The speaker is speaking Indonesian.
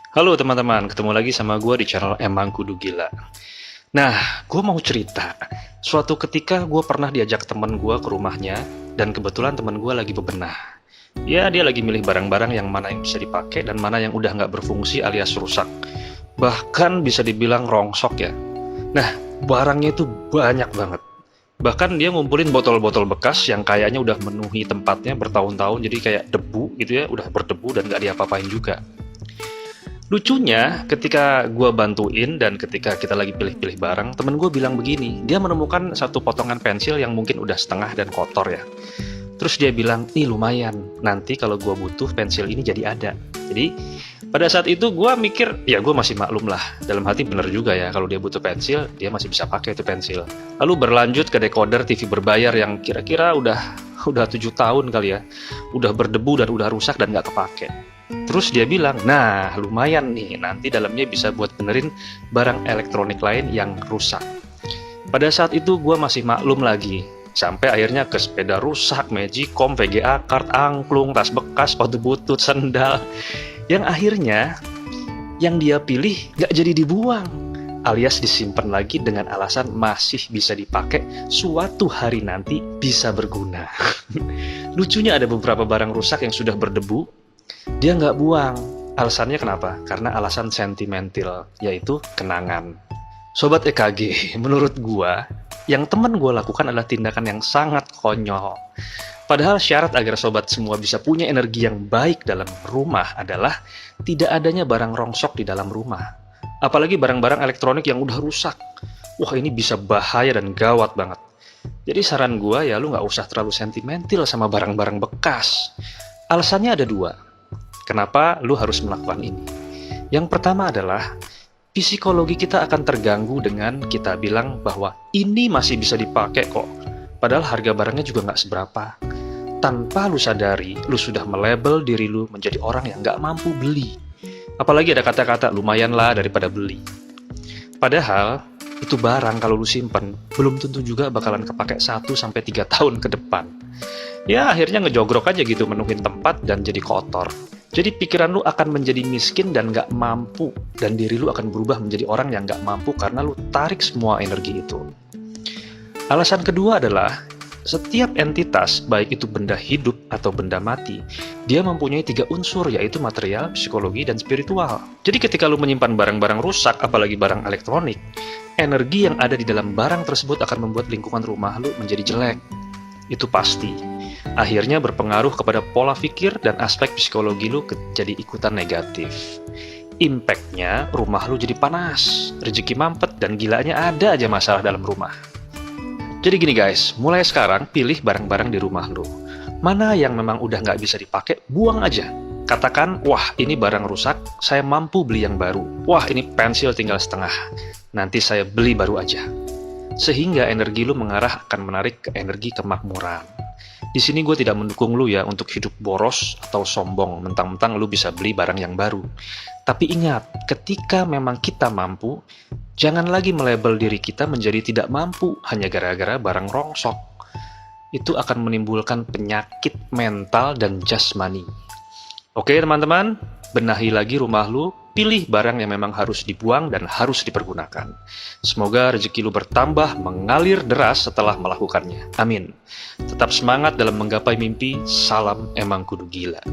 Halo teman-teman, ketemu lagi sama gue di channel Emang Kudu Gila. Nah, gue mau cerita. Suatu ketika gue pernah diajak temen gue ke rumahnya, dan kebetulan temen gue lagi bebenah. Ya, dia lagi milih barang-barang yang mana yang bisa dipakai dan mana yang udah nggak berfungsi alias rusak. Bahkan bisa dibilang rongsok ya. Nah, barangnya itu banyak banget. Bahkan dia ngumpulin botol-botol bekas yang kayaknya udah memenuhi tempatnya bertahun-tahun, jadi kayak debu gitu ya, udah berdebu dan nggak diapa-apain juga. Lucunya, ketika gue bantuin dan ketika kita lagi pilih-pilih barang, temen gue bilang begini, dia menemukan satu potongan pensil yang mungkin udah setengah dan kotor ya. Terus dia bilang, nih lumayan, nanti kalau gue butuh pensil ini jadi ada. Jadi, pada saat itu gue mikir, ya gue masih maklum lah. Dalam hati bener juga ya, kalau dia butuh pensil, dia masih bisa pakai itu pensil. Lalu berlanjut ke decoder TV berbayar yang kira-kira udah 7 tahun kali ya. Udah berdebu dan udah rusak dan nggak kepake. Terus dia bilang, nah lumayan nih, nanti dalamnya bisa buat benerin barang elektronik lain yang rusak. Pada saat itu gue masih maklum lagi, sampai akhirnya ke sepeda rusak, magicom, VGA card, angklung, tas bekas, sepatu butut, sendal. Yang akhirnya, yang dia pilih gak jadi dibuang, alias disimpan lagi dengan alasan masih bisa dipakai, suatu hari nanti bisa berguna. Lucunya ada beberapa barang rusak yang sudah berdebu, dia nggak buang. Alasannya kenapa? Karena alasan sentimental, yaitu kenangan. Sobat EKG, menurut gua, yang temen gua lakukan adalah tindakan yang sangat konyol. Padahal syarat agar sobat semua bisa punya energi yang baik dalam rumah adalah tidak adanya barang rongsok di dalam rumah. Apalagi barang-barang elektronik yang udah rusak. Wah, ini bisa bahaya dan gawat banget. Jadi saran gua ya lu nggak usah terlalu sentimental sama barang-barang bekas. Alasannya ada dua. Kenapa lu harus melakukan ini? Yang pertama adalah psikologi kita akan terganggu dengan kita bilang bahwa ini masih bisa dipakai kok. Padahal harga barangnya juga nggak seberapa. Tanpa lu sadari, lu sudah melabel diri lu menjadi orang yang nggak mampu beli. Apalagi ada kata-kata lumayan lah daripada beli. Padahal itu barang kalau lu simpen belum tentu juga bakalan kepake 1-3 tahun ke depan. Ya akhirnya ngejogrok aja gitu, menuhin tempat dan jadi kotor. Jadi pikiran lu akan menjadi miskin dan gak mampu. Dan diri lu akan berubah menjadi orang yang gak mampu karena lu tarik semua energi itu. Alasan kedua adalah, setiap entitas, baik itu benda hidup atau benda mati, dia mempunyai 3 unsur, yaitu material, psikologi, dan spiritual. Jadi ketika lu menyimpan barang-barang rusak, apalagi barang elektronik, energi yang ada di dalam barang tersebut akan membuat lingkungan rumah lu menjadi jelek. Itu pasti. Akhirnya berpengaruh kepada pola pikir dan aspek psikologi lu jadi ikutan negatif. Impactnya, rumah lu jadi panas, rezeki mampet, dan gilanya ada aja masalah dalam rumah. Jadi gini guys, mulai sekarang pilih barang-barang di rumah lu. Mana yang memang udah nggak bisa dipakai, buang aja. Katakan, wah ini barang rusak, saya mampu beli yang baru. Wah ini pensil tinggal setengah, nanti saya beli baru aja. Sehingga energi lu mengarah akan menarik ke energi kemakmuran. Di sini gue tidak mendukung lu ya untuk hidup boros atau sombong mentang-mentang lu bisa beli barang yang baru. Tapi ingat, ketika memang kita mampu, jangan lagi melabel diri kita menjadi tidak mampu hanya gara-gara barang rongsok. Itu akan menimbulkan penyakit mental dan jasmani. Oke teman-teman, benahi lagi rumah lu, pilih barang yang memang harus dibuang dan harus dipergunakan. Semoga rezeki lu bertambah mengalir deras setelah melakukannya. Amin. Tetap semangat dalam menggapai mimpi. Salam Emang Kudu Gila.